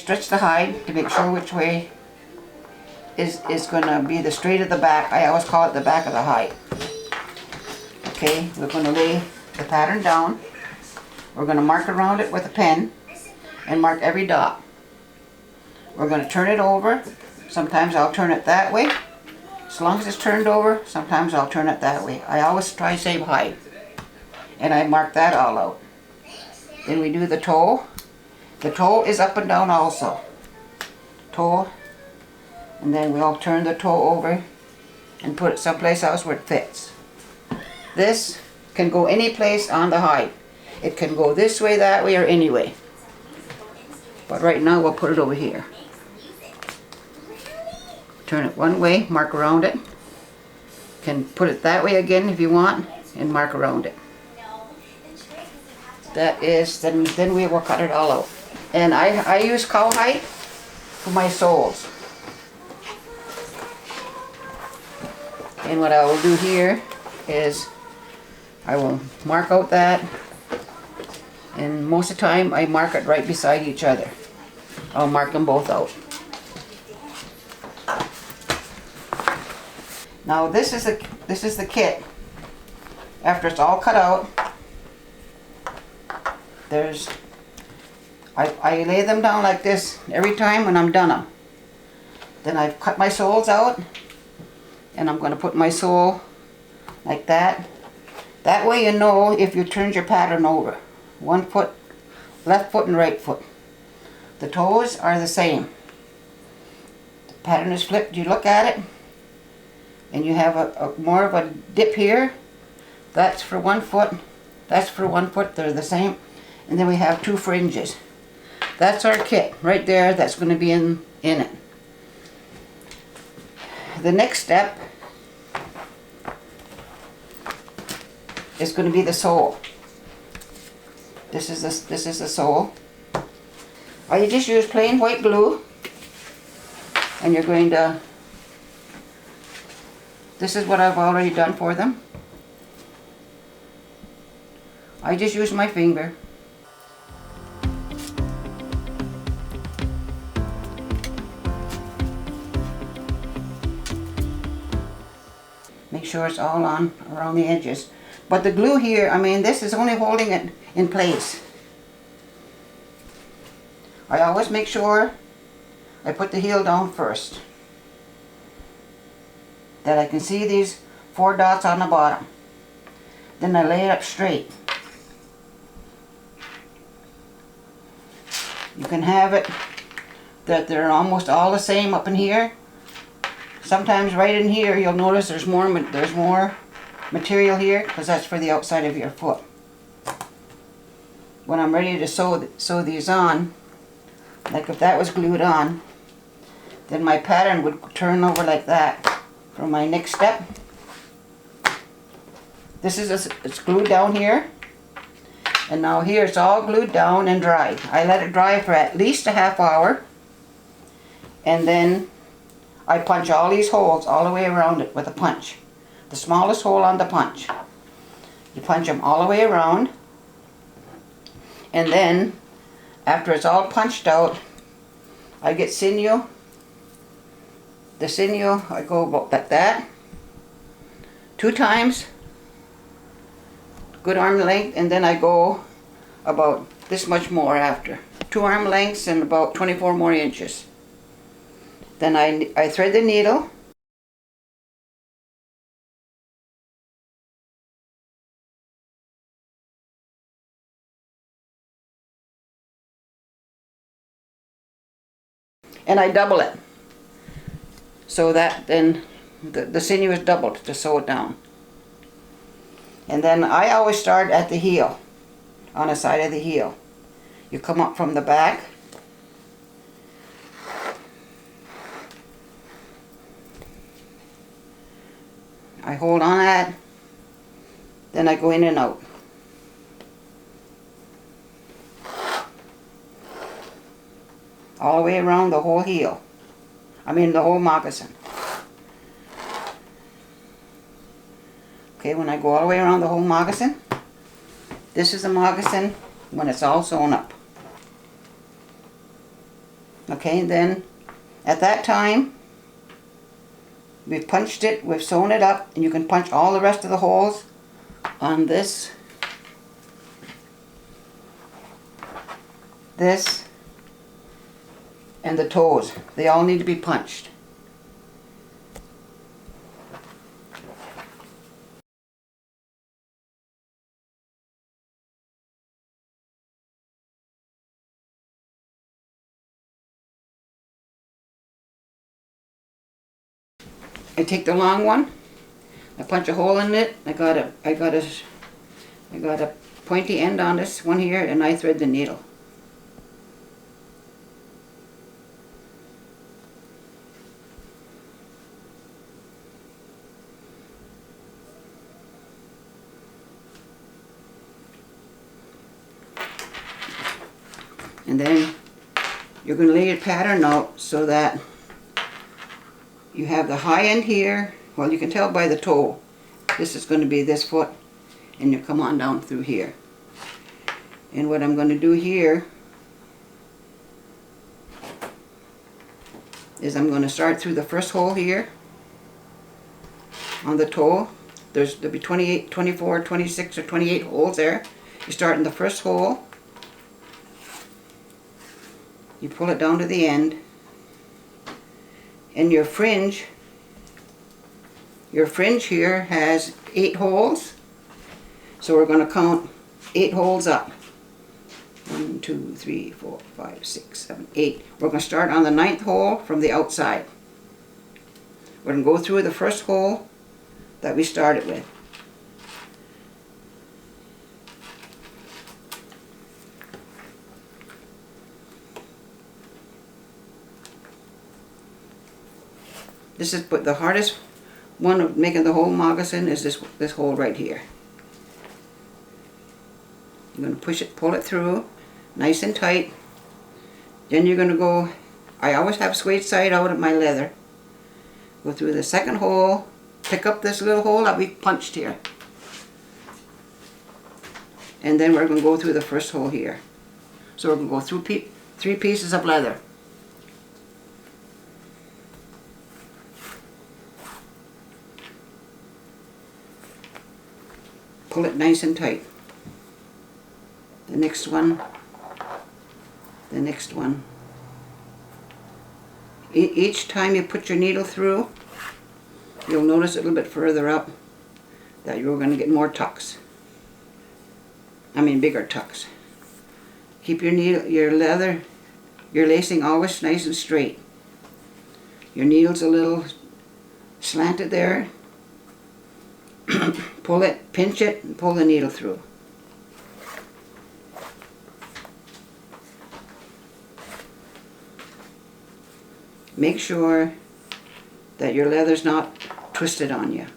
stretch the hide to make sure which way is going to be the straight of the back. I always call it the back of the hide. Okay, we're going to lay the pattern down. We're going to mark around it with a pen and mark every dot. We're going to turn it over. Sometimes I'll turn it that way. As long as it's turned over, sometimes I'll turn it that way. I always try to save hide. And I mark that all out. Then we do the toe. The toe is up and down also. Toe. And then we'll turn the toe over and put it someplace else where it fits. This can go any place on the hide. It can go this way, that way, or any way. But right now we'll put it over here. Turn it one way, mark around it. Can put it that way again if you want, and mark around it. That is, then we will cut it all out. And I use cowhide for my soles. And what I will do here is I will mark out that, and most of the time I mark it right beside each other. I'll mark them both out. Now this is the kit. After it's all cut out, I lay them down like this every time when I'm done them. Then I've cut my soles out, and I'm going to put my sole like that. That way you know if you turned your pattern over. One foot, left foot and right foot. The toes are the same. The pattern is flipped, you look at it, and you have a more of a dip here. That's for 1 foot, that's for 1 foot, they're the same. And then we have 2 fringes. That's our kit right there, that's going to be in it. The next step is going to be the sole. This is the sole. I just use plain white glue, and you're going to, this is what I've already done for them. I just use my finger. Make sure it's all on around the edges. But the glue here, I mean, this is only holding it in place. I always make sure I put the heel down first, that I can see these 4 dots on the bottom. Then I lay it up straight. You can have it that they're almost all the same up in here. Sometimes right in here you'll notice there's more material here, because that's for the outside of your foot. When I'm ready to sew these on, like if that was glued on, then my pattern would turn over like that for my next step. It's glued down here, and now here it's all glued down and dried. I let it dry for at least a half hour, and then I punch all these holes all the way around it with a punch. The smallest hole on the punch. You punch them all the way around, and then after it's all punched out, I get sinew. The sinew, I go about like that 2 times, good arm length, and then I go about this much more after. 2 arm lengths and about 24 more inches. Then I thread the needle. And I double it, so that then the sinew is doubled to sew it down. And then I always start at the heel, on the side of the heel. You come up from the back, I hold on that, then I go in and out. All the way around the whole heel. I mean the whole moccasin. Okay, when I go all the way around the whole moccasin, this is the moccasin when it's all sewn up. Okay, and then at that time, we've punched it, we've sewn it up, and you can punch all the rest of the holes on this, and the toes. They all need to be punched. I take the long one, I punch a hole in it, I got a pointy end on this one here, and I thread the needle. And then you're going to lay your pattern out so that you have the high end here. Well, you can tell by the toe. This is going to be this foot, and you come on down through here. And what I'm going to do here is I'm going to start through the first hole here on the toe. There'll be 28, 24, 26, or 28 holes there. You start in the first hole. You pull it down to the end, and your fringe here has 8 holes, so we're going to count 8 holes up. 1, 2, 3, 4, 5, 6, 7, 8. We're going to start on the 9th hole from the outside. We're going to go through the first hole that we started with. This is, but the hardest one of making the whole moccasin is this hole right here. You're going to push it, pull it through, nice and tight. Then you're going to go, I always have suede side out of my leather. Go through the second hole, pick up this little hole that we punched here. And then we're going to go through the first hole here. So we're going to go through 3 pieces of leather. Pull it nice and tight. The next one, the next one. Each time you put your needle through, you'll notice a little bit further up that you're going to get more tucks. I mean bigger tucks. Keep your needle, your leather, your lacing always nice and straight. Your needle's a little slanted there. Pull it, pinch it, and pull the needle through. Make sure that your leather's not twisted on you.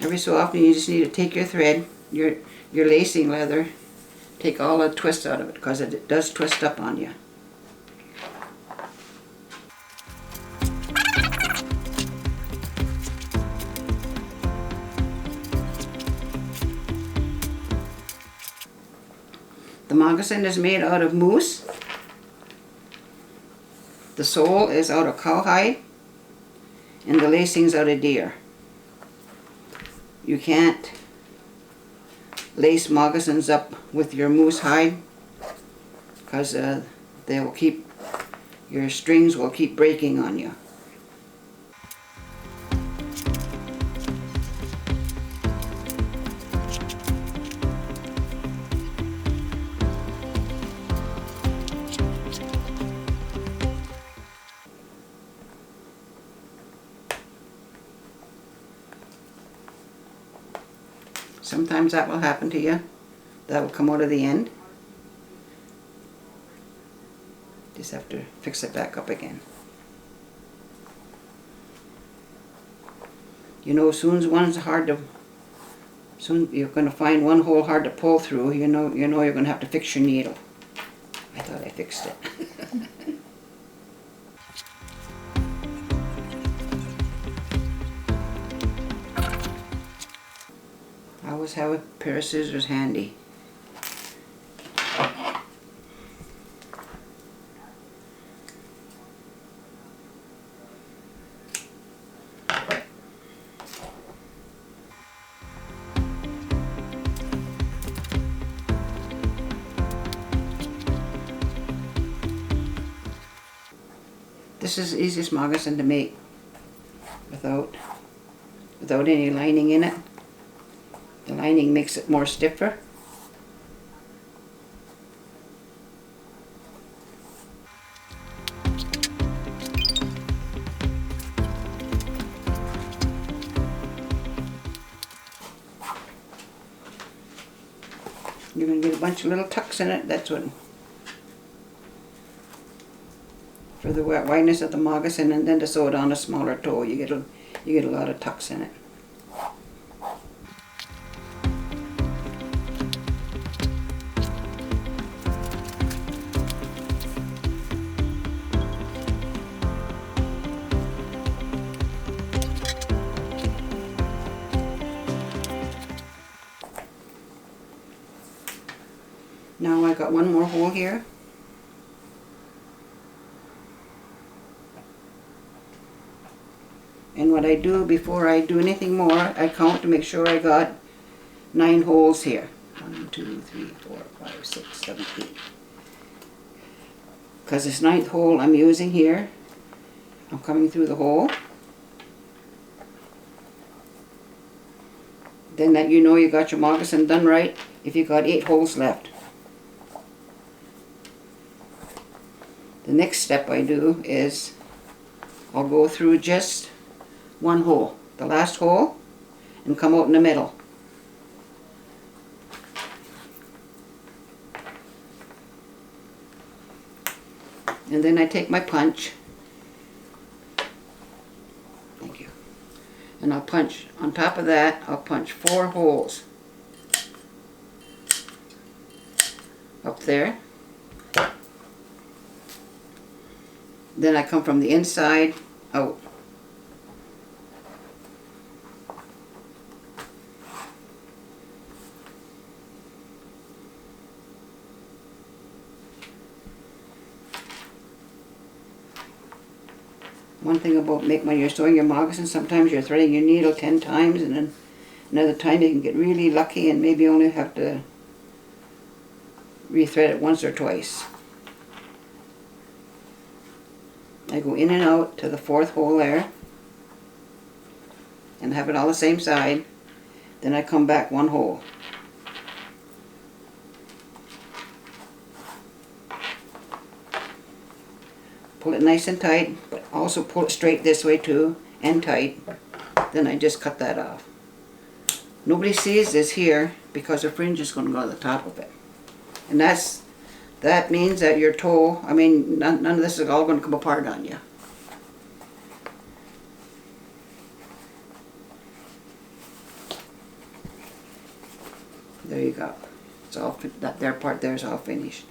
Every so often you just need to take your thread, your lacing leather, take all the twist out of it, because it does twist up on you. The moccasin is made out of moose. The sole is out of cowhide, and the lacing's out of deer. You can't lace moccasins up with your moose hide, because they will keep, your strings will keep breaking on you. Sometimes that will happen to you. That will come out of the end. Just have to fix it back up again. You know, soon you're going to find one hole hard to pull through. You know you're going to have to fix your needle. I thought I fixed it. Always have a pair of scissors handy. This is the easiest moccasin to make without any lining in it. The lining makes it more stiffer. You're going to get a bunch of little tucks in it. That's what, for the wideness of the moccasin, and then to sew it on a smaller toe, you get a lot of tucks in it. Now I got one more hole here. And what I do before I do anything more, I count to make sure I got 9 holes here. 1, 2, 3, 4, 5, 6, 7, 8. Because this 9th hole I'm using here, I'm coming through the hole. Then that you know you got your moccasin done right if you got 8 holes left. The next step I do is I'll go through just one hole, the last hole, and come out in the middle. And then I take my punch. Thank you. And I'll punch, on top of that, I'll punch 4 holes. Up there. Then I come from the inside out. One thing about when you're sewing your moccasin, sometimes you're threading your needle 10 times, and then another time you can get really lucky and maybe only have to rethread it once or twice. I go in and out to the 4th hole there and have it all the same side. Then I come back 1 hole. Pull it nice and tight, but also pull it straight this way too, and tight. Then I just cut that off. Nobody sees this here because the fringe is going to go to the top of it. And that means that your toe, none of this is all going to come apart on you. There you go. It's all, that there part there is all finished.